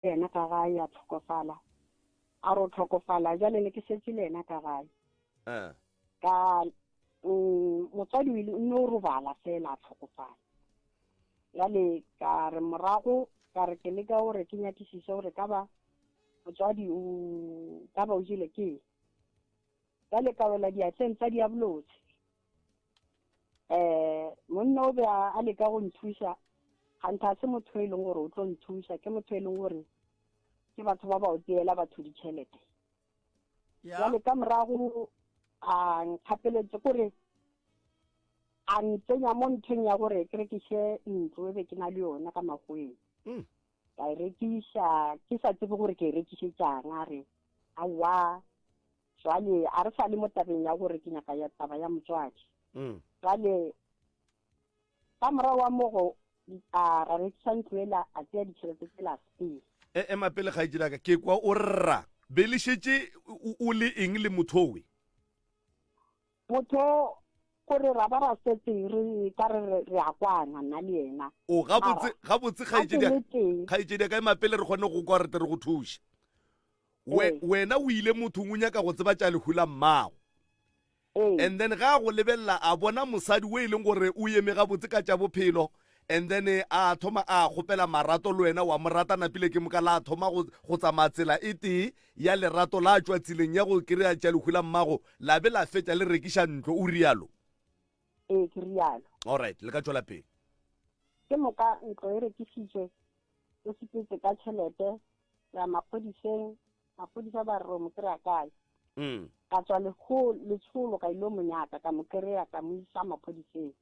ena ka gae ya tlhokofala a re o tlhokofala jale ne ke setse le ena ka gae ka motswadi o nne o robala fela a tlhokofala jale ka re morago ka re ke leka gore ke nyakisise gore ka ba motswadi ka ba o jele ke jale ka wela diatleng tsa diabolotse monna o be a leka go nthusa gantha se motho e leng gore o tlo nthusa ke motho e leng gore ke batho ba ba o diela batho ditšhelete jale ka morago a nkgapeletse gore a ntsenya mo nthong ya gore ke rekiše ntlo e be ke na le yona ka magoeng ka e rekisa ke sa tsebe gore ke e rekišetšang a re aowa jale a re sa le mo tabeng ya gore ke nyaka ya taba ya motswadi jale ka morago wa mogo a ra rekisa ntlo ela a tseya ditšhelete tsela sepele ema pele ga ijira ka ke kwa o rra be le šetse o le eng le mothowe motho gore ra ba ra setse re ka re a kwana nna le ena o gabotse kgaitsedi ka ema pele re kgone go kwa rete re go thuša wena o ile mothong o nyaka go tseba tša lehula mmago and then ga go lebelela a bona mosadi o e leng gore o eme gabotse ka tša bophelo and then a thoma a kgopela marato le wena wa mo rata napile ke moka la a thoma go tsamaya tsela e tee ya lerato la tšwa tseleng ya go kry-a tša lehula mmago la be la fetša le rekiša ntlo o rialo ke rialo alright le ka tšwela pele ke moka ntlo e rekisitšwe o sepetse ka tšhelete ya maphodisa ba re mo kry-a kae ka tswa letsholo ka ile monyaka ka mo kry-a ka mo isa maphodiseng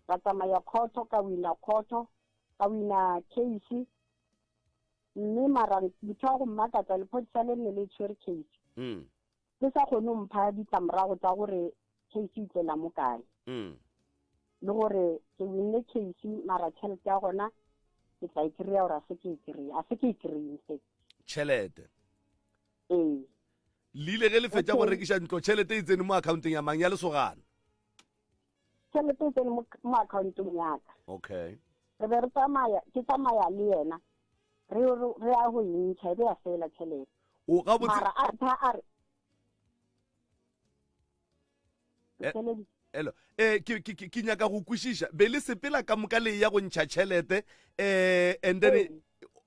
ka tsamaya khoto ka wina khoto ka wina case mme mara motho wa go mmakatsa lephodisa le nne le tshwere case le sa kgone o mpha ditlamorago tsa gore case e tlela mo kae le gore ke winne case mara tšhelete ya gona ke tla e kry-a gore a se ke e kry-ise tšhelete le ile ge le fetša go rekiša ntlo tšhelete e tsene mo accounteng ya mang ya lesogana tšhelete e tsene mo accountong yaka okay re be ke tsamaya le yena re a go entšha e be ya fela tšhelete mara a re elo ke nyaka go kwešiša be le sepela ka moka le ya go ntšha tšhelete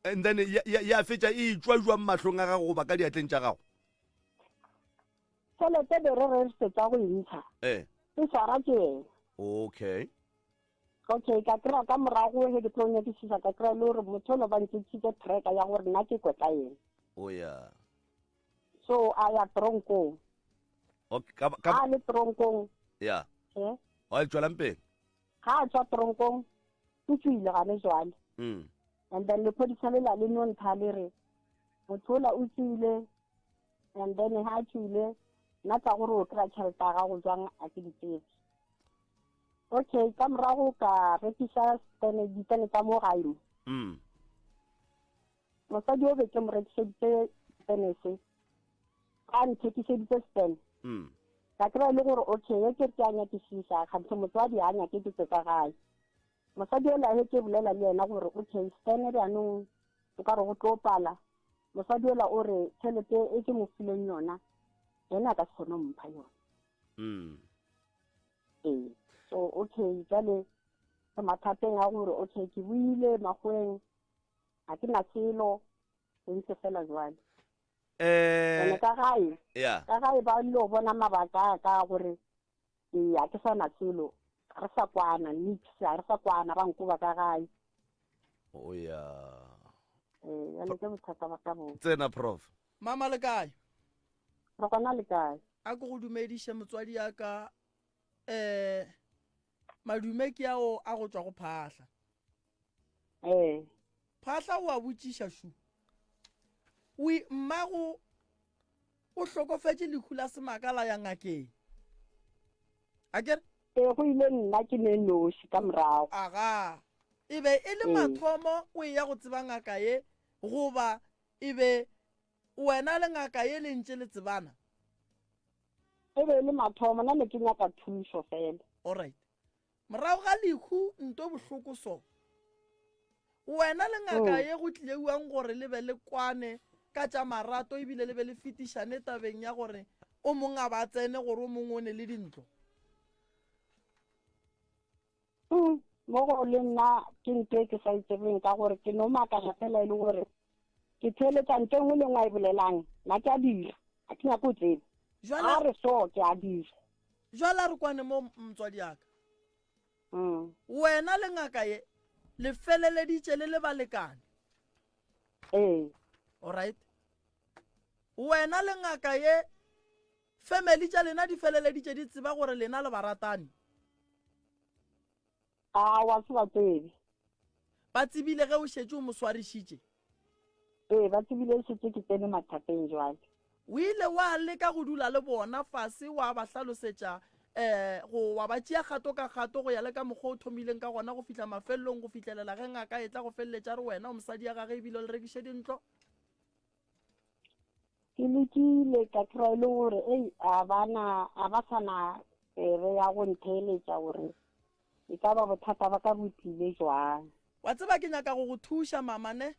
and then ya fetša e tšwa mahlong a gago goba ka diatleng tša gago tšhelete be re fetša go entšha e swara ke ena okay ka kry-a ka morago ge ke tlo nyakisisa ka kry-a le gore motho lo ba ntšhitšitše tracker ya gore nna ke kwetla ena so a ya tronkong a le tronkong ya wa tswelang pele ga a tswa tronkong o tswile gane jwale and then lephodisa lela le nontha le re motho ola o tswile and then ga a tswile nna tsa gore o kry-a tšhelete ya gago jwang a ke ditsetse okay ka morago ka rekisa ditene tsa mo gae mosadi o be ke mo rekiseditse tenese ka nthekiseditse stene ka kry-a le gore okay e ke a nyakisisa kganthe motswadi a nyake ditse tsa gae mosadi ola he ke bolela le yena gore okay stene bjanong o ka re go tlo pala mosadi ola o re tšhelete e ke mo fileng yona ena ka se kgone o mpha yona so okay jale ke mathateng a gore okay ke buile magoeng ga ke na selo se ntse fela jwale ene ka gae ba ile o bona mabaka a ka gore ga ke sa na selo re sa kwana nix ga re sa kwana ba nkoba ka gae jale ke bothata ba ka bo tsena prof mama le kae re kona le kae a ke go dumediše motswadi ya ka madume ke ao a go tswa go phahla phahla o a botšiša shu mmago o hlokofetše lehu la semakala ya ngakeng a kere go ile nna ke ne noši ka morago aga e be e le mathomo o ya go tseba ngaka ye goba e be wena le ngaka ye le ntše le tsebana e be le mathomo nna ne ke nyaka thuso fela alright morago ga lehu nto bohloko so wena le ngaka ye go tlileuang gore le be le kwane ka tša marato ebile le be le fetišane tabeng ya gore o mongwe a ba tsene gore o mongwe o ne le dintlo. Mo go le nna ke ntho e ke sa itsebeng ka gore ke no makana fela e le gore ke theeletsa ntho engwe le ngwe e bolelang nna ke a dira a ke nyako tsebe a re so ke a dira jwale re kwane mo motswadi yaka wena le ngaka ye le feleleditše le le balekane alright wena le ngaka ye family tša lena di feleleditše di tseba gore lena le baratani wa se ba tsebe ba tsebile ge o šetše o mo swarišitše ba tsebile šetše ke tsene mathateng jwale o ile wa leka go dula le bona fase wa ba hlalosetša wa ba tšea kgato ka kgato go ya le ka mokgwa o thomileng ka gona go fihla mafelelong go fihlelela ge ngaka e tla go feleletša re wena o mosadi ya gage ebile o le rekiše dintlo ke lekile ka kry le gore a ba sana re ya go ntheeletša gore e ka ba bothata ba ka botlile jwang wa tseba ke nyaka go go thuša mama ne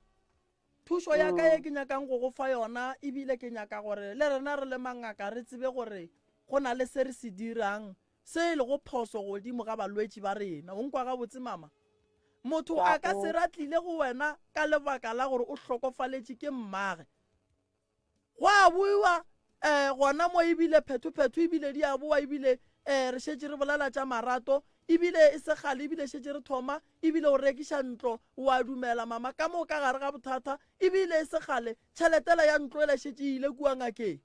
thušo ya ka ye ke nyakang go go fa yona ebile ke nyaka gore le rena re le mangaka re tsebe gore go na le se re se dirang se le go phoso godimo ga balwetši ba rena o nkwa gabotse mama motho a ka se ratlile go wena ka lebaka la gore o hlokofaletše ke mmage go a buiwa gona mo ebile phetho ebile di a boa ebile re šetše re bolela tša marato ebile e se gale ebile šetše re thoma ebile o rekiša ntlo wa dumela mama ka moo ka gare ga bothata ebile e se gale tšheletela ya ntlo e le šetše ile kua ngakeng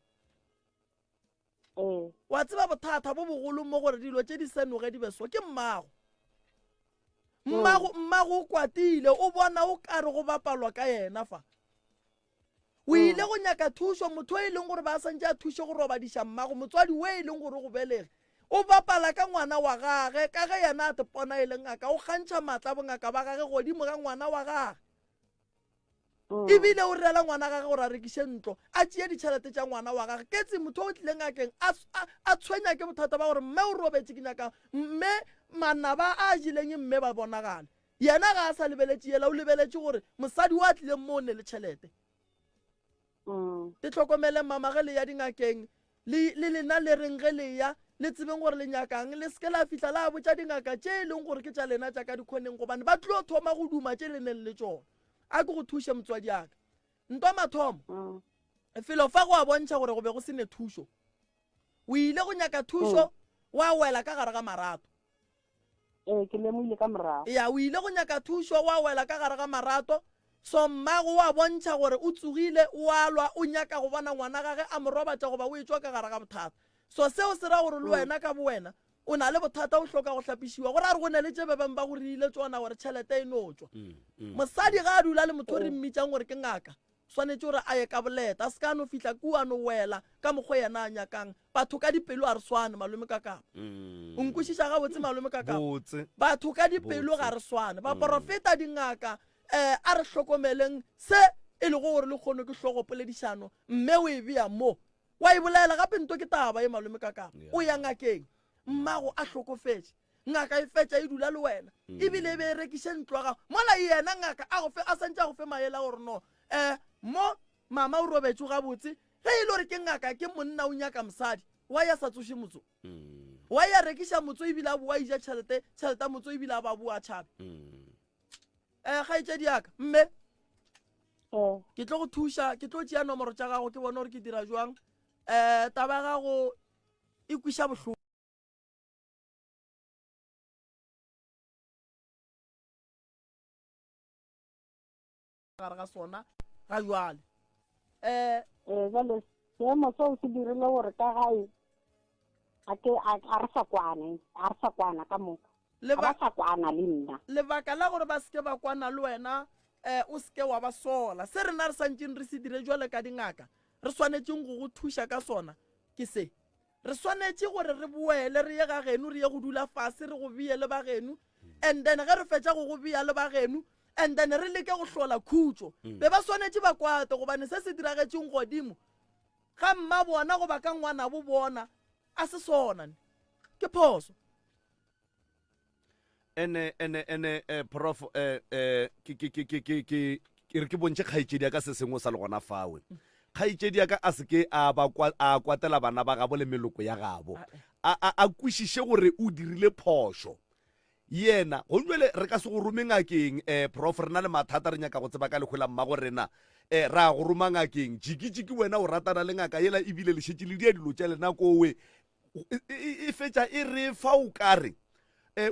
wa tseba bothata bo bogolo mo gore dilo tše di senoge di beso ke mmago o kwatile o bona o kare go bapalwa ka yena fa o ile go nyaka thušo motho e leng gore ba santše a thuše go robadiša mmago motswadi we e leng gore go belege o bapala ka ngwana wa gage ka ge yena a tepona e le ngaka o kgantšha maatla bongaka ba gage godimo ga ngwana wa gage ebile o reela ngwana gage gore a rekiše ntlo a tšea ditšhelete tša ngwana wa gage ketse motho o tlile ngakeng a tshwenya ke bothata ba gore mme o robetse ke nyaka mme manaba a jeleng mme ba bonagale yena ga a sa lebeletše yela o lebeletše gore mosadi wa tlileng mo o ne le tšhelete te tlhokomele mama ge le ya dingakeng le lena le reng ge le ya le tsebeng gore le nyakang le seke la fihla la botša dingaka tše e leng gore ke tša lena tša ka dikgoneng gobane ba tlilo thoma go duma tše le neng le tšona a ke go thuše motswadi aka ntwa mathomo felo fa go a bontšha gore go be go se ne thušo o ile go nyaka thušo wa wela ka gare ga marato ke lemoile ka morago ya o ile go nyaka thušo wa wela ka gare ga marato so mmago wa bontšha gore o tsogile o alwa o nyaka go bona ngwana gage a morobatša goba o etswa ka gare ga bothata so seo se ra gore le wena ka bo wena o na le bothata o hloka go hlapišiwa gore a re go ne le tše ba bang ba go rile tsona gore tšhelete e no tswa mosadi ga a dula le motho re mmitšang gore ke ngaka swanetše gore a ye ka boleta a se ka no fihla kua no wela ka mokgwa yena a nyakang batho ka dipelo a re swane malome ka kapa o nkwešiša gabotse malome ka kapa batho ka dipelo ga re swane baporofeta dingaka a re hlokomeleng se e le gore le kgone ke hlogopoledišano mme o e bea mo wa e bolela gape nto ke taba ye malome ka kapa o ya ngakeng mmago a hlokofetše ngaka e fetša e dula le wena ebile e be e rekiše ntlo gago mola yena ngaka a santše a go fe maele a gore no mo mama o robetše gabotse ge e le gore ke ngaka ke monna o nyaka mosadi wa ya sa tsoše motso wa ya rekiša motso ebile a boa ija tšhelete motso ebile a ba boa tšhabe kgaetšedi yaka mme ke tlo go thuša ke tlo tšea nomoro tša gago ke bone gore ke dira jwang taba gago e kwiša bohloko gare ga sona ga jwale jale seemo seo se dirile gore ka gae a re sa kwana ka moka a ba sa kwana le nna lebaka la gore ba seke ba kwana le wena o seke wa ba sola se rena re santseng re se dire jwale ka dingaka re swanetseng go go thuša ka sona ke se re swanetse gore re boele re ye ga geno re ye go dula fase re go bie le ba geno and then ge re fetša go go bia le ba geno and then re leke go hlola khutšo be ba swanetse ba kwate gobane se se diragetseng godimo ga mma bona goba ka ngwana bo bona a se sona ke phoso ene prof ke re ke bontse kgaitsedi ka se sengwe sa le gona fawe kgaitsedi ka a seke a kwatela bana ba gabo le meloko ya gabo a kwešiše gore o dirile phošo yena go jwele re ka se go rome ngakeng prof re na le mathata re nyaka go tseba ka lekgola mmago rena ra go roma ngakeng jiki wena o ratana le ngaka yela ebile le šetse le dia dilo tša lena kowe e fetša e re fa o kare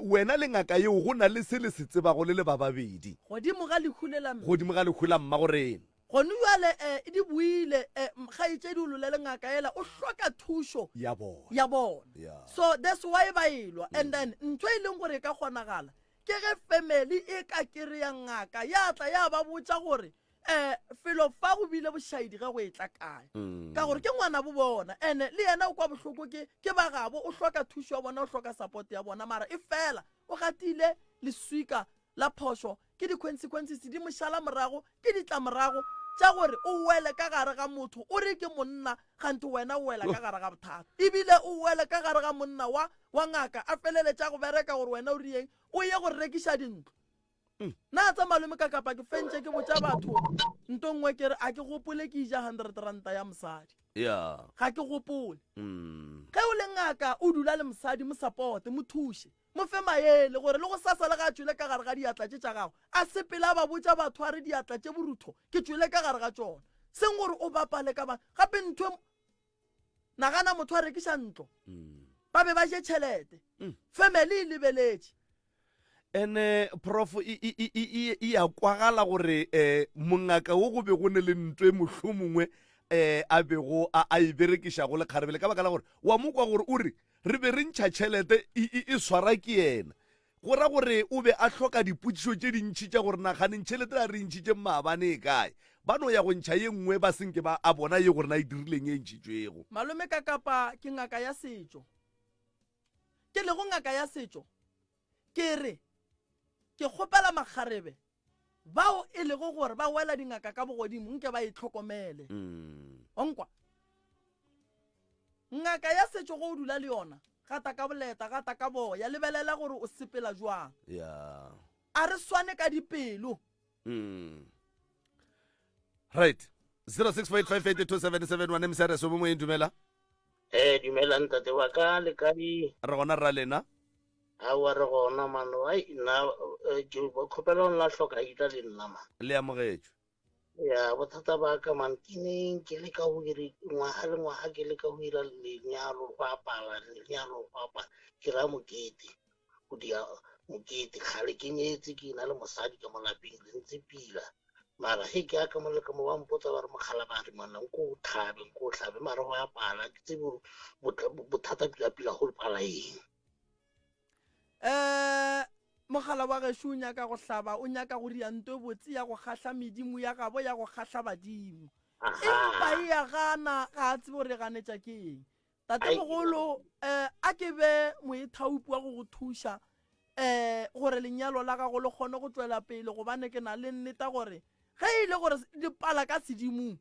wena le ngaka yeo go na le se le se tsebago le ba babedi godimo ga lekgola mmago rena gone jale e di buile kgaitsedi o lolele ngaka ela o hloka thušo ya bona so that's why ba ilwa and then ntho e leng gore e ka kgonagala ke ge family e ka kry-a ngaka ya tla ya ba botsa gore felo fa go bile bošaidi ge go e tla kae ka gore ke ngwana bo bona and le yena o kwa bohloko ke ba gabo o hloka thušo ya bona o hloka support ya bona mara e fela o gatile leswika la phošo ke di-consequences di mošala morago ke ditlamorago tša gore o wele ka gare ga motho o re ke monna gante wena o wela ka gare ga bothata ebile o wele ka gare ga monna wa ngaka a feleletša go bereka gore wena o rieng o ye go rekiša dintlo na tsa malome ka kapa ke fentše ke botša batho nto nngwe ke re a ke gopole ke ija 100 ranta ya mosadi ga ke gopole ge o le ngaka o dula le mosadi mo supporte mo thuše mo fe maele gore le go sasa le ga tšwele ka gare ga diatla tše tša gago a sepela ba botša batho a re diatla tše borutho ke tšwele ka gare ga tšona seng gore o bapale ka bana gape ntho nagana motho a rekiša ntlo ba be ba je tšhelete family e lebeletše ene prof e ya kwagala gore mongaka wo go be go ne le ntwe mohlomongwe a bego a e berekiša go le kgarebele ka baka la gore wa mo kwa gore o re re be re ntšha tšhelete e swara ke yena go ra gore o be a hloka dipotšišo tše dintšhi tša gore naganeng tšhelete a re ntšhitše maabane e kae ba no ya go ntšha ye nngwe ba senke ba a bona ye gore na e dirileng e ntšhitšwego malome ka kapa ke ngaka ya setšo ke lego ngaka ya setšo ke re ke kgopela makgarebe bao e lego gore ba wela dingaka ka bogodimo nke ba e tlhokomele onkwa ngaka ya setšo go o dula le yona gata ka boleta gata ka boya lebelela gore o sepela jwang a re swane ka dipelo right 06458277 emsere so mo dumela dumela ntate wa ka le ka di re gona ra lena a wa re gona mano ai na ke bo khopela on la hloka ita le nna ma le amogetšwe ya bothata ba ka man ke le ka ho iri ngwaga ke le ka ho ira lenyalo go apala ke ra mokete go dia mokete khale ke nyetse ke na le mosadi ka molapeng le ntse pila mara he ke aka mo le ka mo ba mpotsa ba re mogala ba re mana nko tlhabe mara go apala ke tsebo bothata pila go pala eng mogala wa gešo o nyaka go hlaba o nyaka go rianto botse ya go kgahla medimo ya gabo ya go kgahla badimo empa e ya gana ga a tsebe gore ganetša ke eng tatemogolo a ke be moethaupi wa go go thuša gore lenyalo la gago le kgone go tswela pele gobane ke na le nneta gore ge e le gore dipala ka sedimong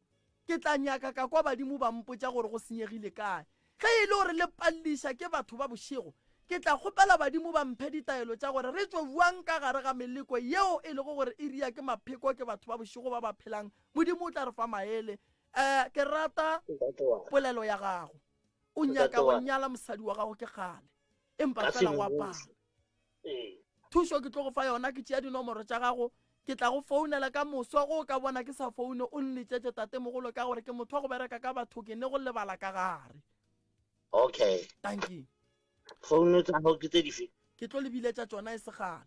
ke tla nyaka ka kwa badimo ba mpotša gore go senyegile kae ge e le gore le palliša ke batho ba bošego ke tla kgopela badimo ba mphe ditaelo tša gore re tswe buang ka gare ga meleko yeo e lego gore e ria ke mapheko ke batho ba bošego ba ba phelang modimo o tla re fa maele ke rata polelo ya gago o nyaka go nyala mosadi wa gago ke kgale empa fela go apara thušo ke tlo go fa yona ke tšea dinomoro tša gago ke tla go founela ka moswa go ka bona ke sa foune o nnetšetše tatemogolo ka gore ke motho wa go bereka ka batho ke ne go lebala ka gare okay thank you phone tsa go ke tse dife ke tlo lebiletša tsona e segale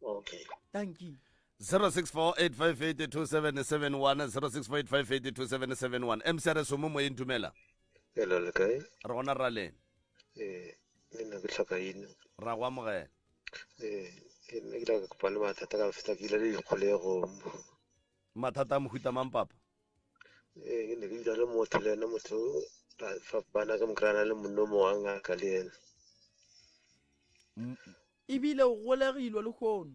okay thank you 0648582771 0648582771 emsere so mo moyeng dumela hello le kae re gona ra lena nna ke tlhoka eng ra go amogela nna ke tla kopana le mathata ka feta ke ile le dikgolego mathata a mohuta mang papa ke ne ke dira le motho le ena motho bana ka mokrana le monno mo wa ngaka le ena ebile o golegilwe le kgono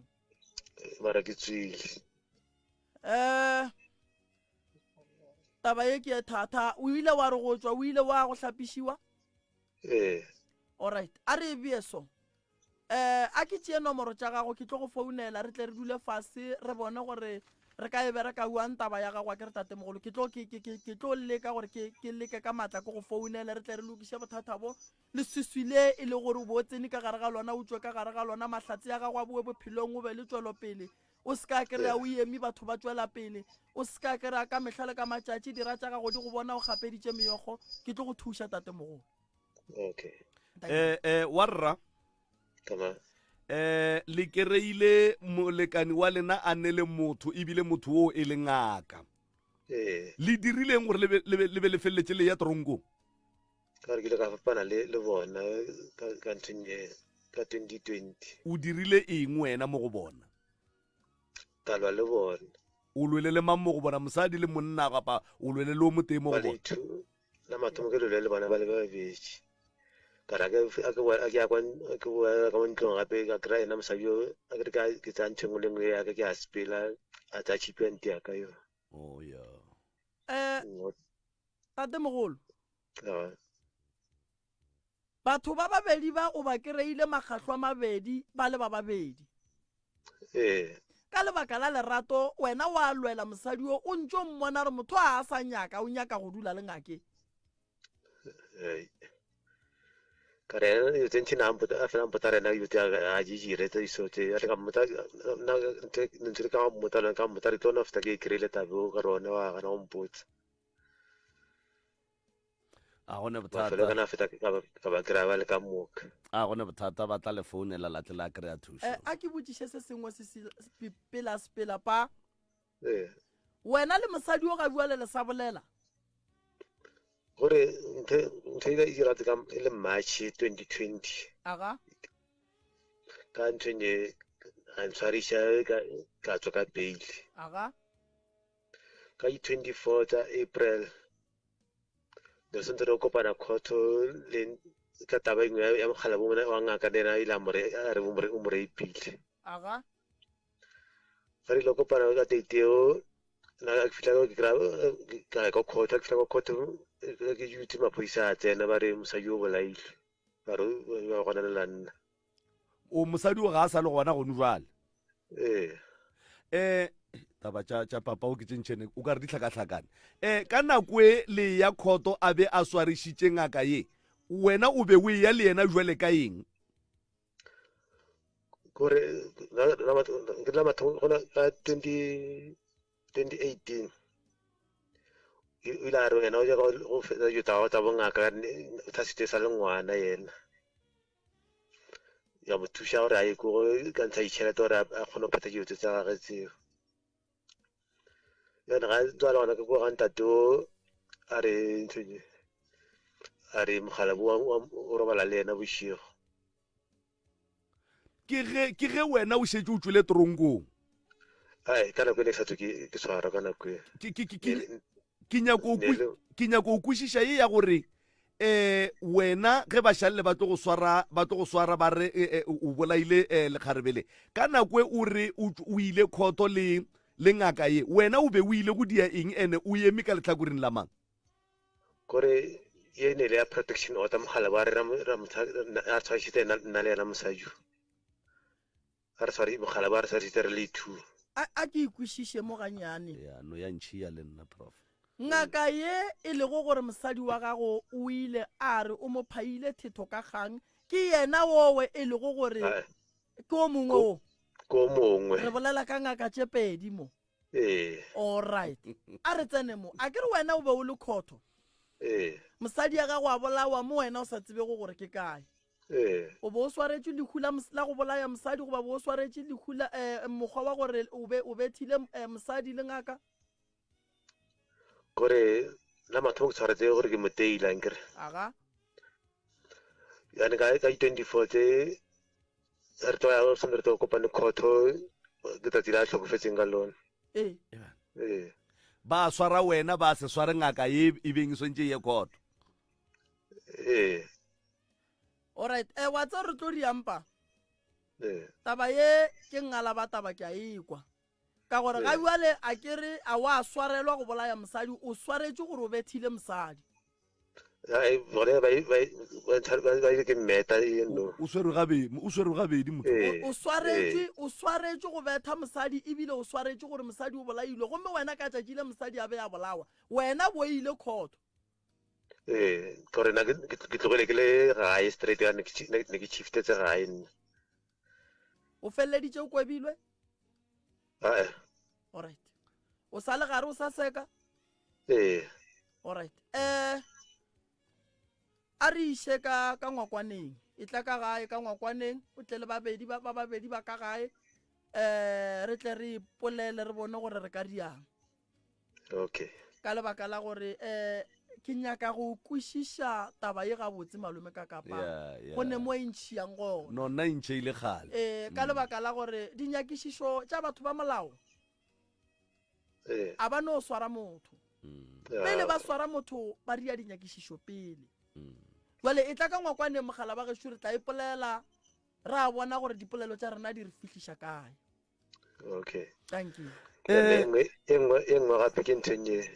mara ke tswile taba ye ke thata o ile wa re go tswa o ile wa go hlapišiwa alright a re bie so a ke tšee nomoro tša gago ke tlo go founela re tle re dule fase re bone gore re ka e bereka buang taba ya gago a ke re tatemogolo ke tlo leka gore ke leke ka matla ke go founele re tle re lokiše bothata bo le seswile e le gore o bo tsene ka gare ga lona o tswe ka gare ga lona mahlatse ya gago a boe bophelong o be le tswelopele o se ka kry-a o eme batho ba tswela pele o se ka kry-a ka mehla le ka matšatši dira tša gago di go bona o gapeditše meyogo ke tlo go thuša tatemogolo. Okay. Warra le kereile molekani wa lena a ne le motho ebile motho o e le ngaka le dirileng gore le be le feleletse le ya tronko ka re ke le ka fapana le bona ka nthong ka 2020 o dirile eng wena mo go bona ka lwa le bona o lwele le mang mo go bona mosadi le monna kapa o lwele le o moteng mo go bona la mathomo ke lwele le bana ba le babedi kara ke ya kwa ke bua ka ntlong gape ka kry ena mosadi yo a ke ka ke tsa ntsheng le ngwe ya ka ke a spela a tsa chipent ya ka yo tatemogolo batho ba babedi ba o ba kry-ile makgatlho a mabedi ba le ba babedi ka lebaka la lerato wena wa lwela mosadi yo o ntse o mmona re motho a sa nyaka o nyaka go dula le ngake kare yo tentsi na a fela mpotare na yo a jijire tsa isote a ka mota na ntse ka motare ka motare tona fta ke kreile tabo ka rona wa ga no mpotsa a gone fela bothata kana feta ka ba kra ba le ka moka a gone bothata ba tla le founela la tla kry-a thuso a ke botšiše se sengwe se pela pa wena le mosadi o ga bua le sa bolela gore nthe e dira ka le March 2020 aga ka ntshwenye a ntshwarisha ka tswa ka bail aga ka 24 tsa April le sentse re kopana khoto le ka taba engwe ya mogala bo wa ngaka nena ile a re o mo reipile aga fa re lo kopana ka teteo na ka fitla ka khoto ka fitla ka khoto ke yuti maphoisa a tsena ba re mosadi o bolaile ba re ba gona le lanna o mosadi o ga a sa le gona gone jwale taba tša papa o ke tšentšhene o ka re ditlhakatlhakane ka nako e le ya khoto a be a swarišitše ngaka ye wena o be o e ya le yena jwale ka eng kore ke la mathomo gona ka 2018 ile a re wena o ja go fetsa ditaba tsa bongaka o thasitse sa le ngwana yena ya mo thuša gore a ye ko ka ntsha ditšhelete gore a kgone go pheta dilo tsa gage tseo yone ga tswale gona ke ko ga ntate o a re mogala o robala le yena bošigo ke ge wena o šetse o tswile tronkong ai ka nako e ne ke sa tswe ke tshwara ka nako e ke nyako o kwešiša ye ya gore wena ge bašalle ba tlo go swara ba re o bolaile lekgarebele ka nako e o re o ile khoto le ngaka ye wena o be o ile go dia eng ene o eme ka letlhakoreng la mang kore ye ne le ya protection order mogala ba re a tshwarisitse nna le yena mosadi a re swari mogala ba re tshwarisitse re le two a ke ikwešiše mo ganyane no ya ntšhia le nna prof ngaka ye e lego gore mosadi wa gago o ile a re o mo phaile thetho ka kgang ke yena wowe e lego gore ke o mongwe o ko mongwe re bolela ka ngaka tše pedi mo all right a re tsene mo a ke re wena o be o le khotho mosadi ya gago a bolawa mo wena o sa tsebego gore ke kae o be o swaretše lehu la go bolaya mosadi goba bo o swaretše lehu mokgwa wa gore o bethile mosadi le ngaka kore la mathomo ke tshwaretse gore ke moteila nkere aga yane ka 24 tse re tlo kopane khotho ke tsatsi la tlhokofetseng ka lona ba swara wena ba se sware ngaka ye e beng e swantše ye khoto alright wa tsa re tlo diampa taba ye ke ngala ba taba ke a ekwa ka gore ga bjale a kere a wa swarelwa go bolaya mosadi o swaretše gore o bethile mosadi bone ba ile ke mmeta eno o swerwe gabedi motho o swaretswe go betha mosadi ebile o swaretswe gore mosadi o bolailwe gomme wena ka tšatšile mosadi a be ya bolawa wena bo ile khoto gore na ke tlogele ke le gae straight ne ke shiftetse gae nna o feleleditše o kwebilwe alright o sa le gare o sa seka alright a re iše ka ngwakwaneng e tla ka gae ka ngwakwaneng o tle le babedi ba ka gae re tle re ipolele re bone gore re ka diang okay ka lebaka la gore ke nyaka go kwešiša taba ye gabotse malome ka kapa go ne mo e ntšhiang gona nona e ntšheile gale ka lebaka la gore dinyakišišo tša batho ba molao a ba no swara motho pele ba swara motho ba ria dinyakišišo pele jwale e tla ka ngwakwane mogala ba gešo re tla ipolela re a bona gore dipolelo tša rena di re fitlhiša kae okay thank you engwe gape ke nthonye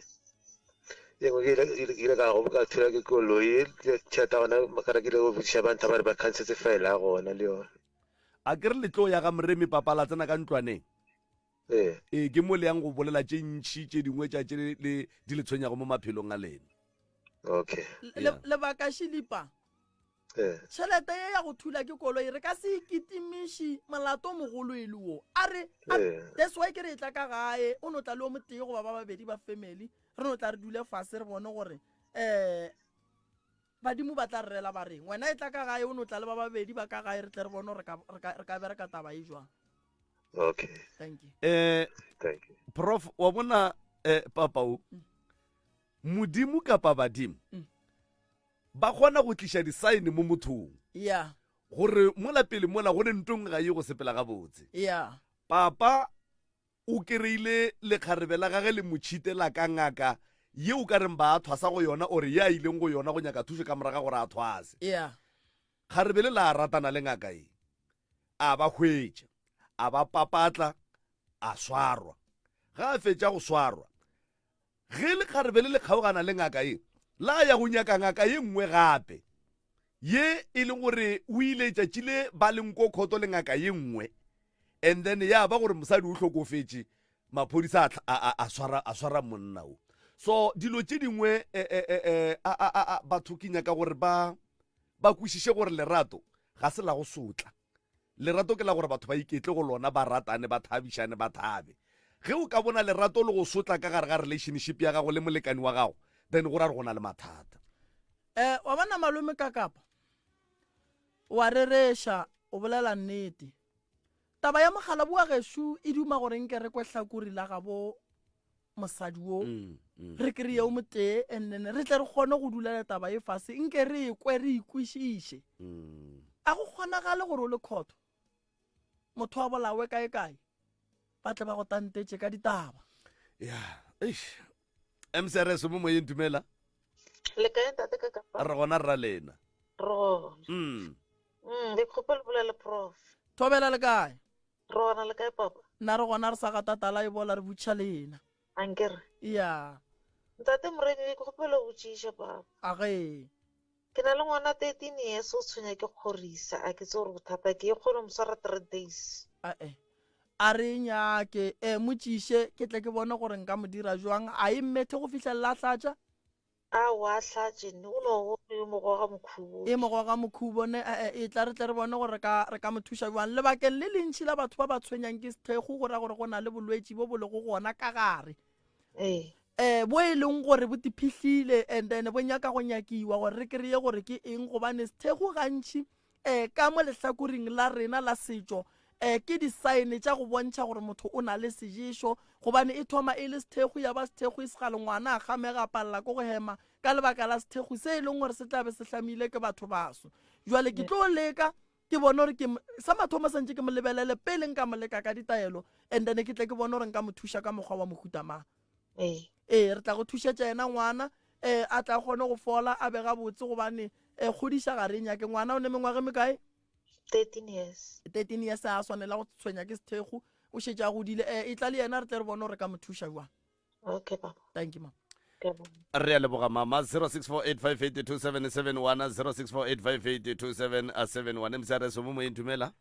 engwe ke ile ka go ka thula ke koloi tšhata gona makara ke ile go botsiša bantha ba re ba khansetse file a gona le yone a ke re letlo ya ga moremi papa la tsena ka ntlwaneng ke mo le yang go bolela tše ntšhi tše dingwe tša tše di le tshwenyago mo maphelong a lena okay lebaka šilipa tšhelete ye ya go thula ke koloi re ka se ikitimiši molato mogolo e le wo a re that's why ke re e tla ka gae o no tla le o motee goba ba babedi ba family re no tla re dule fase re bone gore badimo ba tla re rela ba reng wena e tla ka gae o no tla le ba babedi ba ka gae re tle re bone re ka bereka taba e jwang okay thank you thank you prof wa bona papao modimo kapa badimo ba kgona go tliša disaene mo mothong gore mola pele mola gone ntong ga ye go sepela gabotse papa o kereile lekgarebe la gage le motšhitela ka ngaka ye o ka reng ba a thwasa go yona ore ye a ileng go yona go nyaka thuso ka moraga gore a thwase kgarebe le la a ratana le ngaka e a ba hwetša a ba papatla a swarwa ga a fetša go swarwa ge lekgarebe le le kgaogana le ngaka e la ya go nyaka ngaka ye nngwe gape ye e le gore o ile tšatšile ba leng ko khoto le ngaka ye nngwe and then ya ba gore mosadi o hlokofetše maphodisa a swara monna o so dilo tše dingwe batho ke nyaka gore ba kwešiše gore lerato ga se la go sotla lerato ke la gore batho ba iketle go lona ba ratane ba thabišane ba thabe ge o ka bona lerato le go sotla ka gare ga relationship ya gago le molekani wa gago then go ra re go na le mathata wa bona malome ka kapa wa rereša o bolela nnete taba ya mogala bua gešo e duma gore nke re kwe hlakuri la gabo mosadi wo re kry-e o motee and then re tle re kgone go dulela taba e fase nke re ekwe re ikwešiše a go kgonagale gore o le khoto motho wa bolawe kae ba tle ba go tantetše ka ditaba mcrs mo moyeng tumela le kae ntate ka kapa re gona rra lena le kgopele bolele prof thobela le kae re gona le kae papa nna re gona re sa gatatala e bola re butšha lena ankere ntate moremi ke kgopele go botšiša papa age ke na le ngwana 13 years o tshwenya ke kgorisa a ke tse gore bothata ke e kgone moswara 3 days a re nyake motšiše ke tle ke bone gore nka mo dira jwang a e mmethe go fitlhelela a tlatša wa tlatšene o no go mogoga mokhubo e mogoga mokhubo ne e tla re tle re bone gore re ka mo thuša jwang lebakeng le lentši la batho ba ba tshwenyang ke sethego gore go na le bolwetši bo bolego gona ka gare bo e leng gore bo tiphihlile and then bo nyaka go nyakiwa gore re kry-e gore ke eng gobane sethego gantši ka mo lehlakoring la rena la setšo ke disaene tša go bontšha gore motho o na le seješo gobane e thoma e le sethego ya ba sethego e segale ngwana a gamega palela ko go hema ka lebaka la sethego se e leng gore se tlabe se hlamile ke batho baso jwale ke tlo leka ke bone gore sa mathomo santse ke mo lebelele pele nka mo leka ka ditaelo and then ke tle ke bone gore nka mo thuša ka mokgwa wa mohutamang re tla go thušetša ena ngwana a tla kgone go fola a bega botse gobane kgodiša gareng yake ngwana o ne mengwage mekae 13 years a swanela go tshwenya ke sethego o šetša godile e tla le yena re tle re bone gore ka mo thuša jwang okay papa thank you mama re a leboga mama 0648582771 0648582771 msare so mo mo intumela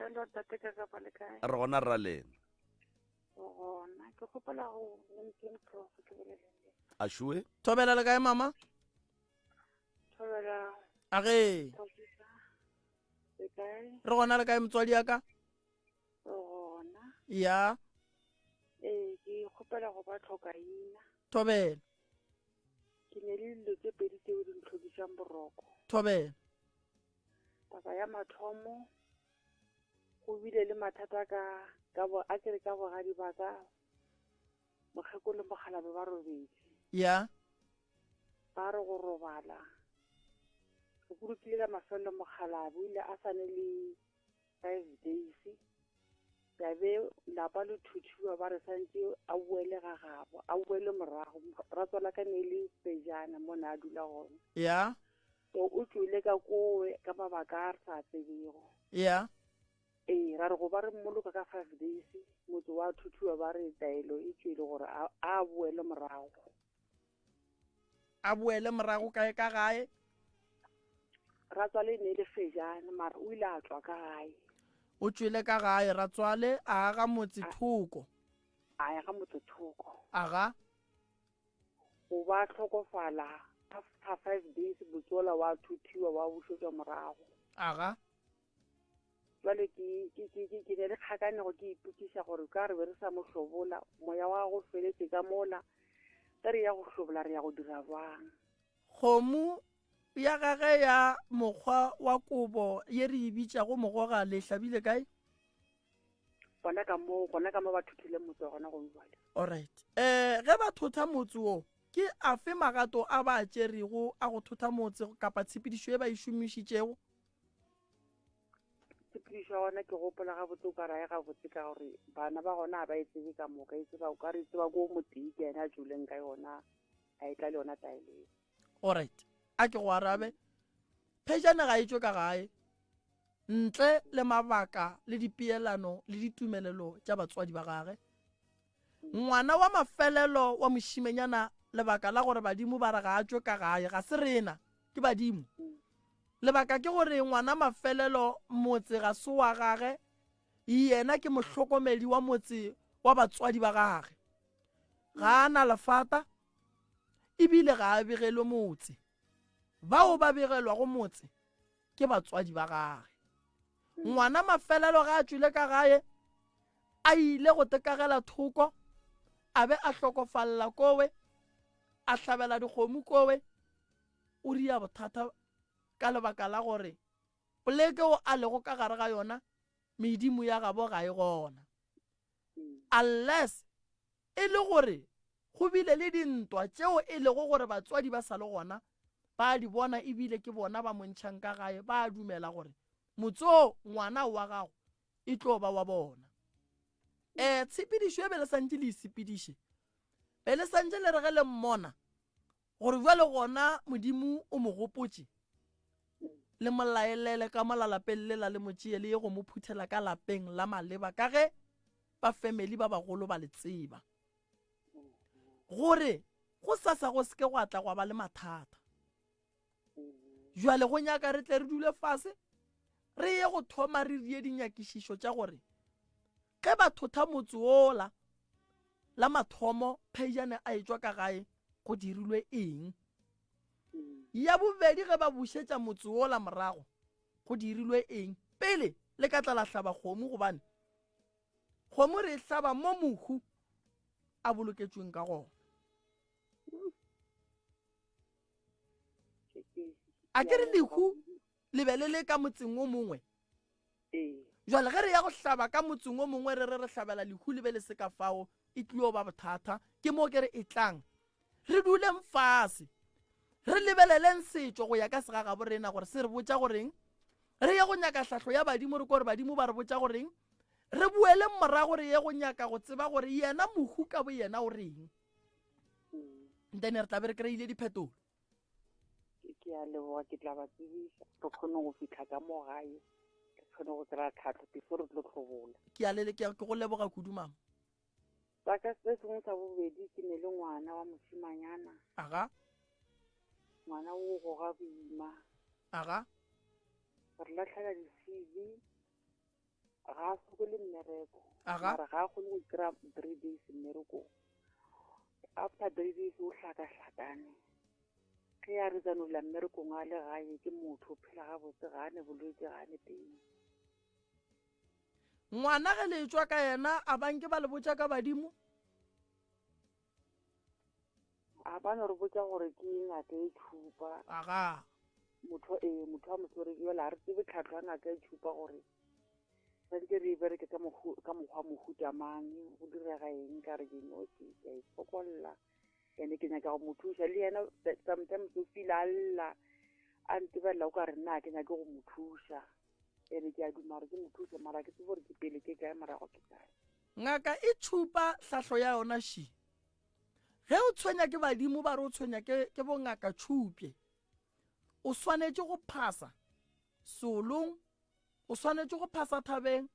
Hello, tate ka ka pale kae? re gona ra lena Gona ke gopola go LinkedIn Pro ke bolelele. a shue thobela le kae mama Thobela a ge Tofisa. Le kae? re gona le kae motswadi ya ka Gona. ya Ke gopola go ba tlhokaina. thobela Ke ne le dilo tse pedi tseo di ntlhodisang boroko. thobela Taba ya mathomo go bile le mathata ka bogadi ba ka mokgekolo mogalabe ba robedi. ya Ba re go robala go kurukile ka mafelo mogalabe o ile a sane le 5 days ya be lapa le thuthiwa ba re santse a boele gagabo a boele morago ra tswala ka ne le pejana mo na a dula gona ya so o tswile ka kowe ka mabaka a re sa tsebego ya ra re go ba re mmoloka ka 5 days motho wa thuthiwa ba re taelo e tswile gore a boele morago a boele morago kae ka gae ra tswale ne le fejana mara o ile a tswa ka gae o tswile ka gae ra tswale a ga motse thoko a ya ga motho thoko a ga go ba tlhokofala after 5 days botsola wa thuthiwa wa bušetšwa morago a ga jwale ke ne le kgakanego ke ipukiša gore ka re be re sa mo hlobola moya wa go feletse ka mola ka re ya go hlobola re ya go dira bjang kgomo ya gage ya mokgwa wa kobo ye re e bitšago mogoga le hlabile kae gona ka mo ba thuthile motse gona go jwale alright ge ba thotha motse o ke a fe magato a ba tšerego a go thotha motse kapa tshepedišo e ba e šomišitšego tshepedišo ya gona ke gopola ga botse o ka rae ga botse ka gore bana ba gona a ba e tsebe ka moka e tseba o ka re tseba ko motei ke ene a juleng ka yona a e tla le yona taeleng alright a ke go arabe phejane ga e tšwe ka gae ntle le mabaka le dipeelano le ditumelelo tša batswadi ba gage ngwana wa mafelelo wa mošimenyana lebaka la gore badimo ba re ga a tšwe ka gae ga se rena ke badimo lebaka ke gore ngwana mafelelo motse ga se wa gage yena ke mohlokomedi wa motse wa batswadi ba gage ga a na lefata ebile ga a begelwe motse bao ba begelwa go motse ke batswadi ba gage ngwana mafelelo ga a tswile ka gae a ile go tekagela thoko a be a hlokofalla kowe a hlabela dikgomo kowe o ria bothata ka lebaka la gore poleke o a lego ka gare ga yona medimo ya gabo ga e gona unless e le gore go bile le dintwa tšeo e lego gore batswadi ba sa le gona ba di bona ebile ke bona ba montšhang ka gae ba dumela gore motso ngwana wa gago e tlo ba wa bona tshepedišo e be le santse le isepediše be le santse le re ge le mmona gore jwale gona modimo o mo gopotše le molaelele ka molalapeng le la le motšea le ye go mo phuthela ka lapeng la maleba ka ge ba family ba bagolo ba le tseba gore go sasa go seke go atla go ba le mathata jwale go nyaka re tle re dule fase re ye go thoma re rie dinyakišišo tša gore ge ba thotha motse ola la mathomo phejane a etswa ka gae go dirilwe eng ya bobedi ge ba bušetša motse ola morago go dirilwe eng pele le ka tla la hlaba kgomo gobane kgomo re hlaba mo mohu a boloketšweng ka gona a ke re lehu le be le le ka motseng o mongwe jwale ge re ya go hlaba ka motseng o mongwe re hlabela lehu le be le se ka fao e tlio ba bothata ke mo ke re e tlang re duleng fase re lebeleleng setšo go ya ka segaga borena gore se re botša goreng re ye go nyaka hlahlo ya badimo re kore badimo ba re botša goreng re buele morago re ye go nyaka go tseba gore yena mohu ka bo yena o reng then re tla be re kry-ile diphetolo ke a leboga ke tla ba tsebiša re kgone go fitlha ka mo gae re kgone go kry-a tlhatlho before re tlo tlhobola ke go leboga kudu mama sa ka se sengwe sa bobedi ke ne le ngwana wa mosimanyana aga ngwana o go ga boima aga re latlhela di-cv ga a sokole mmereko Aga. mara ga a kgone go kry-a 3 days mmerekong after 3 days o hlakahlakane ge a re tsanola mmerekong a le gae ke motho o phela gabotse ga a ne bolwetse ga a ne teng ngwana ge le tswa ka yena a banke ba le botsa ka badimo a bana re botsa gore ke ngaka e tshupa aga motho a motsoreki yola a re tsebe tlhatlho ya ngaka e tshupa gore santse re bereke ka mokgwa mohuta mang go direga eng ka re ke noke ka ifokolla ene ke nyaka go mo thuša le yena sometimes o feel a lla a ntebelela o ka re nna ke nyake go mo thuša ene ke a duma gore ke mo thuša mara ke tsebe gore ke pele ke kae morago ke kae ngaka e tshupa tlhahlo ya yona shi ge o tshwenya ke badimo ba re o tshwenya ke bongaka tšhupye o swanetše go phasa solong o swanetše go phasa thabeng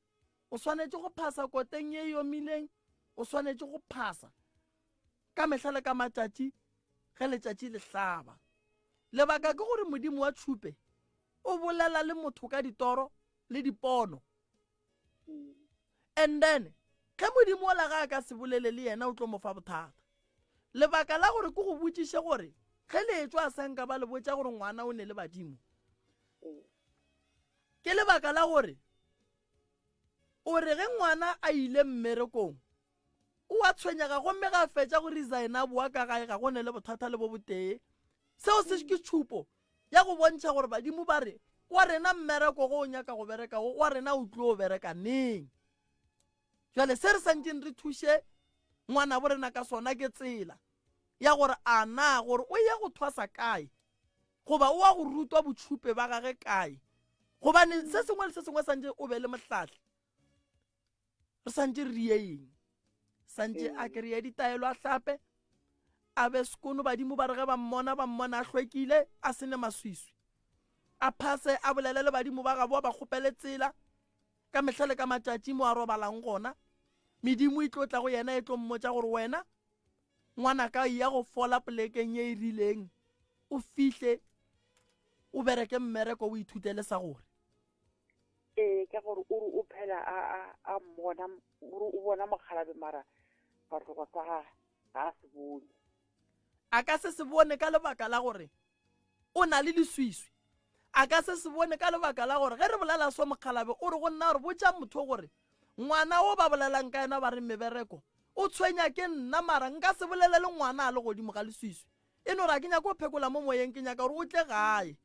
o swanetše go phasa koteng ye yomileng o swanetše go phasa ka mehla le ka matšatši ge letšatši le hlaba lebaka ke gore modimo wa tšhupe o bolela le motho ka ditoro le dipono and then ge modimo ola ga a ka se bolele le yena o tlo mo fa bothata lebaka la gore ke go botšiše gore ge letšo a senka ba le botša gore ngwana o ne le badimo ke lebaka la gore o re ge ngwana a ile mmerekong o a tshwenyega gomme ga a fetša go resigna boa ka gae ga go ne le bothata le bo botee seo se ke tšhupo ya go bontšha gore badimo ba re wa rena mmereko go o nyaka go bereka wa rena o tlo o bereka neng jale se re santseng re thuše ngwana bo rena ka sona ke tsela ya gore a na gore o ye go thwasa kae goba o a go rutwa botšhupe ba gage kae gobane se sengwe le se sengwe santse o be le mohlatlhe re santse re rieng santse a kry-a ditaelo a hlape a be sekono badimo ba re ge ba mmona a hlwekile a sene maswiswi a phase a bolele le badimo ba gaboa ba kgopele tsela ka mehla le ka matšatši mo a robalang gona medimo e tlo tla go yena e tlo mmotša gore wena ngwana ka ya go fola polekeng ye e rileng o fihle o bereke mmereko o ithutele sa gore ka gore o phela a mmona o bona mokgalabe mara fatlhogo sa ga a se bone a ka se bone ka lebaka la gore o na le leswiswi a ka se bone ka lebaka la gore ge re bolela so mokgalabe o re go nna gore botša motho gore ngwana o ba bolelang ka ena ba re mebereko o tshwenya ke nna mara nka se bolele le ngwana a le godimo ga leswiswi e no ra ke nyaka o phekola mo moyeng ke nyaka gore o tle gae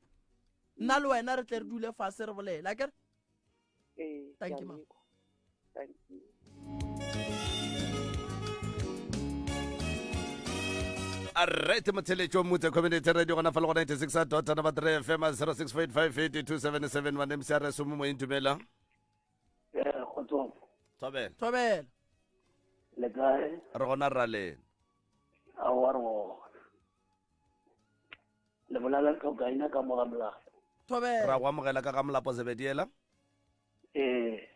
nna le wena re tle re dule fase re bolela kere thank you ma'am. Thank you. Alright, Matelechwa Mute Community Radio on Afalo 96.3 FM 06458277 wa MCR Sumu Intumela. Khotso. Tobel. Le kae? Rona rale. Awaro. Le bolala ka gaina ka mo gamla. Tobel. Ra wa mogela ka gamla po sebediela. Ke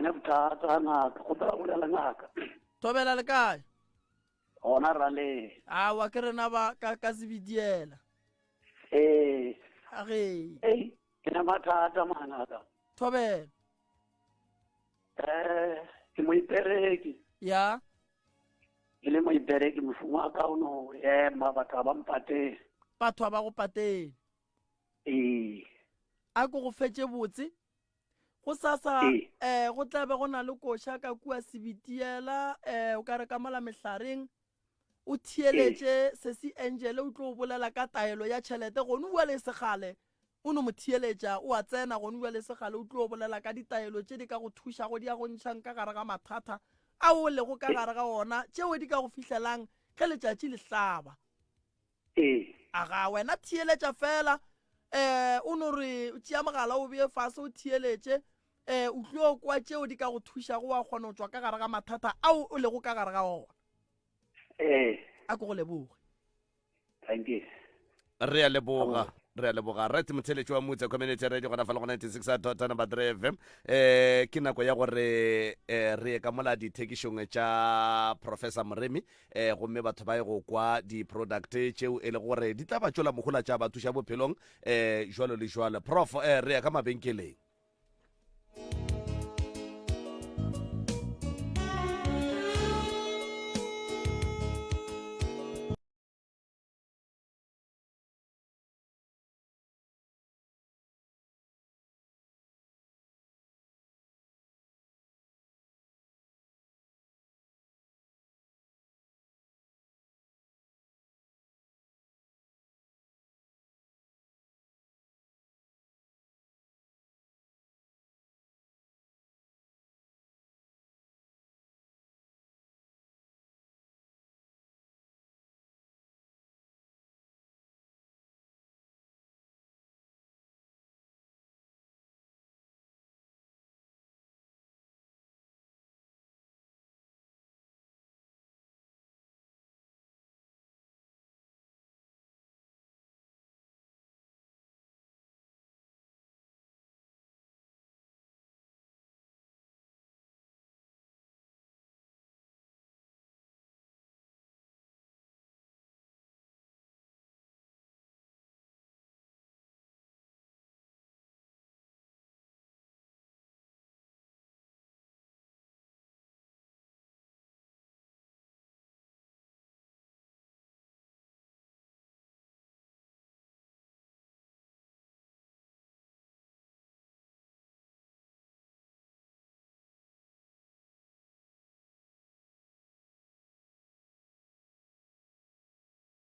na botata ngaka go tla bolela ngaka. Tobela le kae? Ona rale. Wa ke rena ba ka sebidiela. Age. Ke na mathata manaka. Tobel. Ke mo ipereki. Ya. Ke le mo ipereki mofumo wa ka ono batho ba mpate. Batho ba go pateng. A go fetse botse. Go sasa go tlabe go na le koša ka kua sebitiela o ka re ka mala mehlareng o thieletše sesi angel o tlo bolela ka taelo ya tšhelete gone bua le segale o no mo thieletša o a tsena gone bua le segale o tlo bolela ka ditaelo tše di ka go thuša go di ya go ntšhang ka gare ga mathata a o lego ka gare ga ona tšeo di ka go fihlelang ge letšatši le hlaba aga wena thieletša fela o no re tšea mogala o bee fase o thieletše o tlo kwa tšeo di ka go thuša go wa kgona go tswa ka gare ga mathata ao o lego ka gare ga ona a ko go leboge. Thank you. Re a leboga. re a leboga right motheletši wa motse community radio gona fa le go 96 number 3 fm ke nako ya gore re ye ka mola dithekišong tša professor Moremi gomme batho ba ye go kwa di-product tšeo e le gore di tla ba tšola mogola tša bathuša bophelong jwalo le jwalo prof re ya ka mabenkeleng.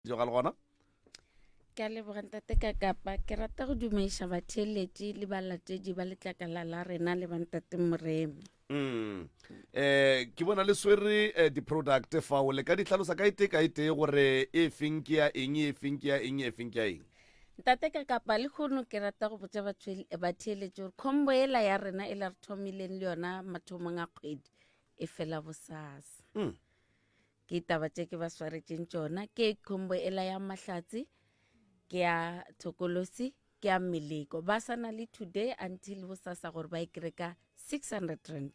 Jogal gona ke a leboga ntate ka kapa ke rata go dumaiša batheeletši le balatedi ba letlakala la rena le bantate Moremi. ke bona le swere di-product fao le ka di tlhalosa ka ite gore e feng ke ya eng e feng ke ya eng e feng ke ya eng. Ntate ka kapa le kgono ke rata go botsa batheeletši gore combo ela ya rena e la re thomileng le yona mathomong a kgwedi e fela bosasa. Ke taba tše ke ba swaretšeng tšona ke combo ela ya mahlatsi ke ya thokolosi ke ya meleko ba sana le today until bosasa gore ba e kereka 600 rand.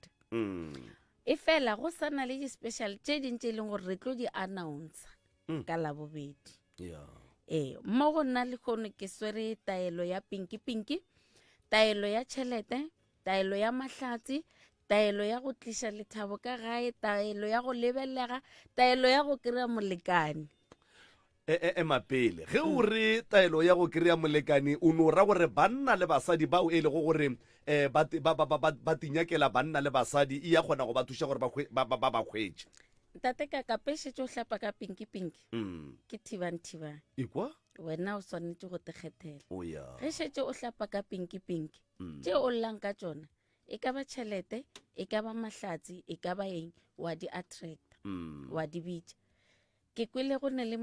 E fela go sana le di-special tše dintše e leng gore re tlo di announce ka labobedi. Mo go nna le kgono ke swere taelo ya pinki taelo ya tšhelete taelo ya mahlatsi taelo ya go tliša lethabo ka gae taelo ya go lebelega taelo ya go kry-a molekane. Mapele ge o re taelo ya go kry-a molekane o no ra gore banna le basadi bao e le go gore ba tinyakela banna le basadi e ya kgona go ba thuša gore ba kgwetše. Ntate ka kapešetše o hlapa ka pinki ke thibang ikwa wena o swanetše go tekgethela ge šetše o hlapa ka pinki tše o llang ka tšona e ka ba tšhelete e ka ba mahlatsi e ka ba eng wa di attract wa di bitša. Ke kwele go ne le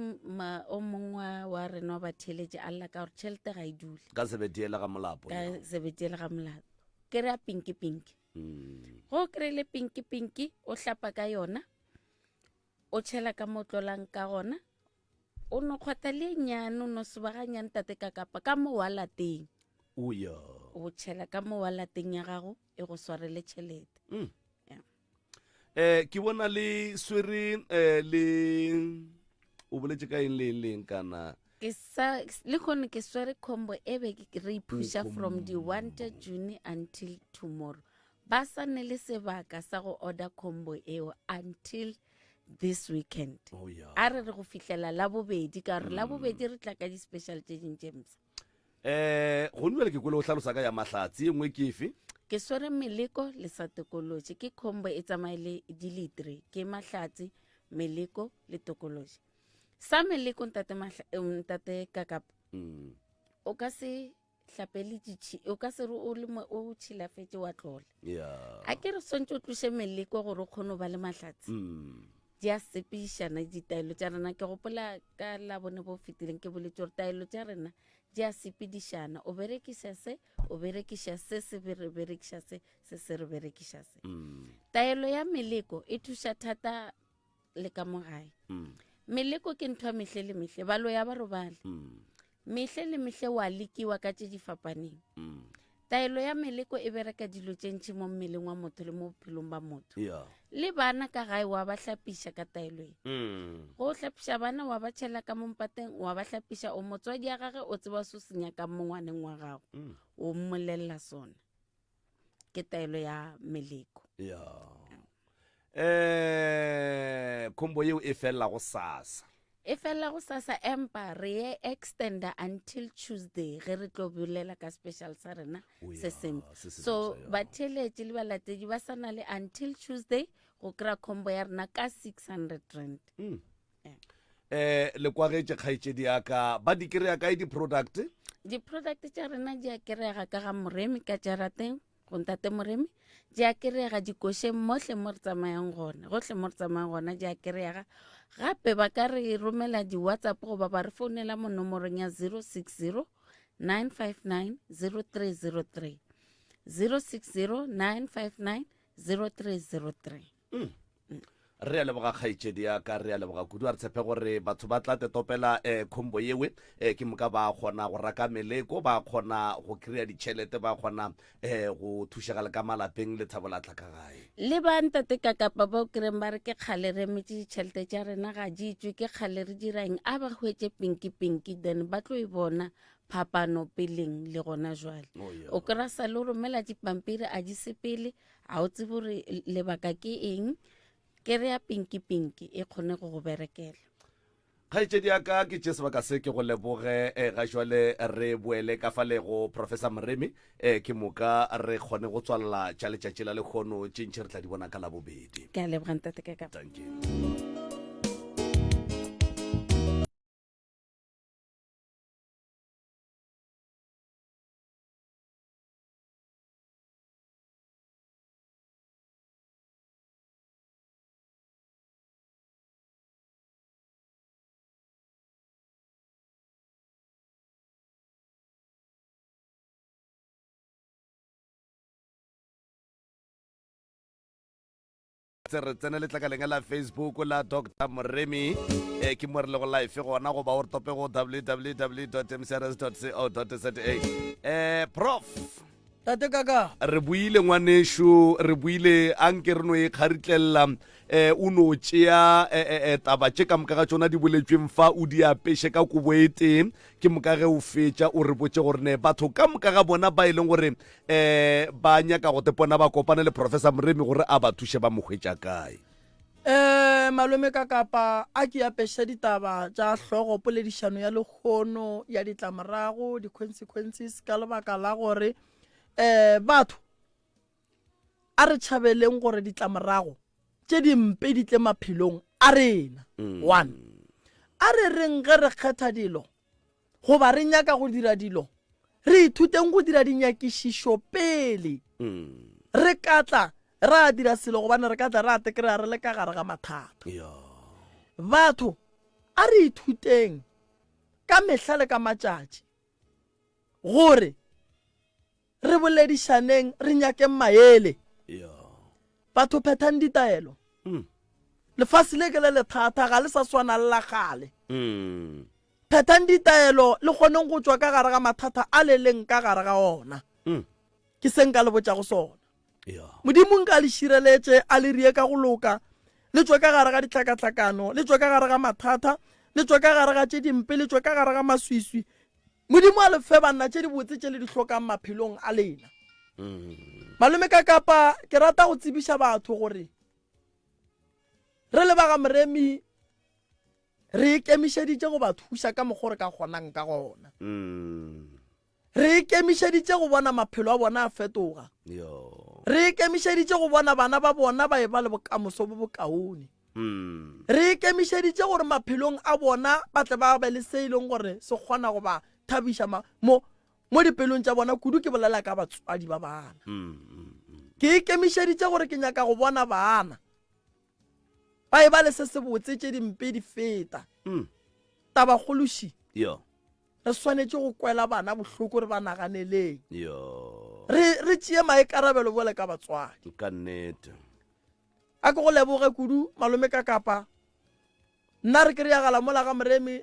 o mongwe wa rena wa batheeletši a lla ka gore tšhelete ga e dule ka sebetiela ga molapo ke re ya pinki go kry-ile pinki o hlapa ka yona o tšhela ka motlolang ka gona o no kgwatha le nyane o no sebaganyane tate ka kapa ka mo wa lateng o tšhela ka mo wa lateng ya gago e go swarele tšhelete. Ke bona le swere le o boletše ka eng le leng kana le kgone ke swere combo e be re ipusha from the 1 June until tomorrow ba sane le sebaka sa go order combo eo until this weekend. A re go fihlela la bobedi ka re la bobedi re tla ka di-special tše dintše msa. Go nne le ke kwele o hlalosa ka ya mahlatsi e nngwe ke efe ke swere meleko le sa tokološi ke combo e tsamaile di litre ke mahlatsi meleko le tokološi sa meleko ntate kakapa o ka se hlapele o ka se re o tšhilafetše wa tlola a ke re swantse o tlose meleko gore o kgone ba le mahlatsi di a sepišana ditaelo tša rena ke gopola ka labone bo fetileng ke boletse gore taelo tša rena di a sepedišana o berekiša se o berekiša se re berekiša se re berekiša se. Taelo ya meleko e thuša thata le ka mo gae meleko ke ntho ya mehle le mehle balo ya ba robale mehle le mehle wa lekiwa ka tse di fapaneng taelo ya meleko e bereka dilo tše ntši mo mmeleng wa motho le mo bophelong ba motho le bana ka gae wa ba hlapiša ka taelo e go hlapiša bana wa ba tšhela ka mo mpateng wa ba hlapiša o motswadi ya gage o tseba se se nyaka mo ngwaneng wa gago o mmolelela sona ke taelo ya meleko khombo yeo e felela go sasa empa re ye extender until Tuesday ge re tlo bolela ka special sa rena se sempe so batheletši le balatedi ba sana le until Tuesday go kry-a khombo ya rena ka 600 rand le kwagetše kgaetšedi yaka ba di kry-a kae di-product tša rena di a kry-ega ka ga moremi ka jarateng go ntate moremi di a kry-ega dikošeng mohle mo re tsamayang gona gohle mo re tsamayang gona di a kry-ega gape ba ka re romela di-whatsapp goba ba re founela mo nomorong ya 060 959 0303 060 959 0303 re a leboga kgaetšedi yaka re a leboga kudu a re tshepe gore batho ba tla tetopela khombo yewe ke moka ba kgona go raka meleko ba kgona go kry-a ditšhelete ba kgona go thušega le ka malapeng le thabo la tlhaka gae le ba ntate ka kapa ba o kry-eng ba re ke kgale re emetse ditšhelete tša rena ga di itswe ke kgale re dirang a ba hwetse pinki then ba tlo e bona phapano peleng le gona jwale o kry-a sa le romela dipampiri a di sepele a o tsebe gore lebaka ke eng ke re ya pinki e kgone go berekela kgaetšedi yaka ke tše sebaka se ke go leboge ga jwale re boele ka falego professor Moremi ke moka re kgone go tswalela tša letšatši la lekgono tše ntši re tla di bona ka labobedi ke a leboga ntate ka kapa thank you re tsene letlakaleng la Facebook la Dr. Moremi ke mo re le go live gona go ba o re tope go www.mcrs.co.za prof tate kaka re buile ngwanešo re buile anke re no e kgaritlelela o no tšea taba tše ka moka ga tšona di boletsweng fa o di apeše ka kobo e teng ke moka ge o fetša o re botše gore ne batho ka moka ga bona ba e leng gore ba nyaka go tepona ba kopane le professor Moremi gore a ba thuše ba mokgwetša kae malome ka kapa a ke apeša ditaba tša hlogo poledišano ya lekgono ya ditlamorago di-consequences ka lebaka la gore batho a re tšhabeleng gore ditlamorago tše dimpe di tle maphelong a rena one a re reng ge re kgetha dilo goba re nyaka go dira dilo re ithuteng go dira dinyakišišo pele re katla re a dira selo gobane re katla re a tekry-a re le ka gare ga mathata batho a re ithuteng ka mehla le ka matšatši gore re boledišaneng re nyakeng maele batho phethang ditaelo lefase le ke le lethata ga le sa swana le la gale phethang ditaelo le kgoneng go tšwa ka gare ga mathata a le leng ka gare ga ona ke seng ka le botša go sona modimo nka le šireletše a le rie ka go loka le tšwa ka gare ga ditlhakatlhakano le tšwa ka gare ga mathata le tšwa ka gare ga tše dimpe le tšwa ka gare ga maswiswi modimo a lefe banna tše di botse tše le di hlokang maphelong a lena malome ka kapa ke rata go tsebiša batho gore re le ba ga Moremi re ikemišeditše go ba thuša ka mokgwa re ka kgonang ka gona re ikemišeditše go bona maphelo a bona a fetoga re ikemišeditše go bona bana ba bona ba e ba le bokamoso bo bokaone re ikemišeditše gore maphelong a bona ba tle ba be le se e leng gore se kgona go ba thabiša mo dipelong tša bona kudu ke bolela ka batswadi ba bana ke ikemišeditše gore ke nyaka go bona bana ba e ba le se se botse tše dimpe di feta tabakgološi re swanetše go kwela bana bohloko re ba naganeleng re tšee maikarabelo bole ka batswadi ka nnete a ke go leboge kudu malome ka kapa nna re ke re yagala mola ga Moremi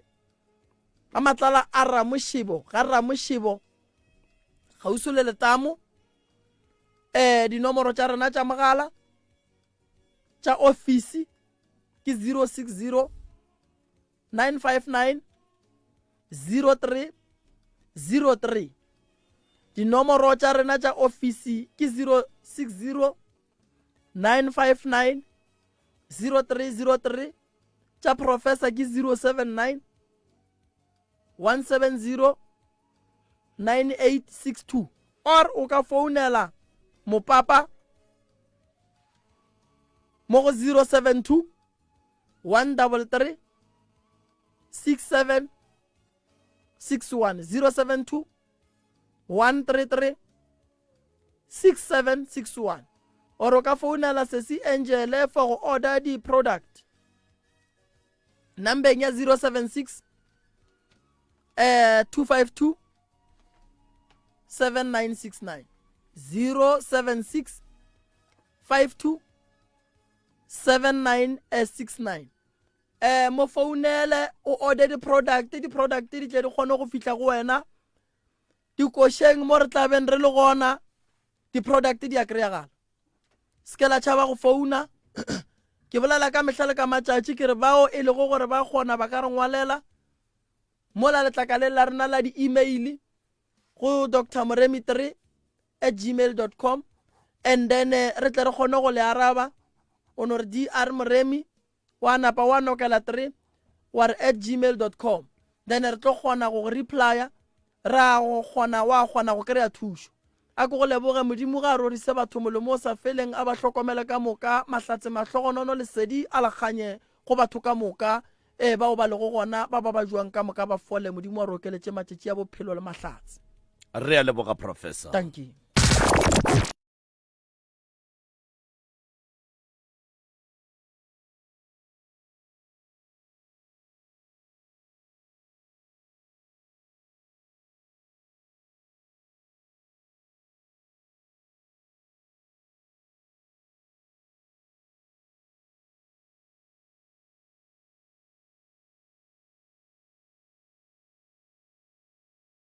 a matlala a Ramoshebo ga Ramoshebo ga usule letamo dinomoro tša rena tša mogala tša ofisi ke 060 959 0303 dinomoro tša rena tša ofisi ke 060 959 0303 tša professor ke 079 170 9862 or o ka founela mopapa mo go 072 133 6761 072 133 6761 or o ka founela Sesi Angele for go order di product number ya 076 252 7969 076 52 7969 mo founele o order di product di tle di kgone go fitla go wena di kosheng mo re tla beng re le gona di product di a kreagala skela tšhaba go founa ke bolela ka mehlale ka matšatši ke re bao e le go gore ba kgona ba ka re ngwalela mola letlakale la rena la di-email go drmoremi3@gmail.com and then re tle re kgone go le araba o no re dr moremi wa napa wa nokela 3 wa re @gmail.com then re tlo kgona go replya ra go kgona go kry-a thušo a ko go leboge modimo ga rorise batho molemo o sa feleng a ba hlokomele ka moka mahlatse mahlogonono lesedi a lekganye go batho ka moka bao ba lego gona ba juang ka moka ba fole modimo wa rokeletše matšatši ya bophelo le mahlatse re a leboga professor. Thank you.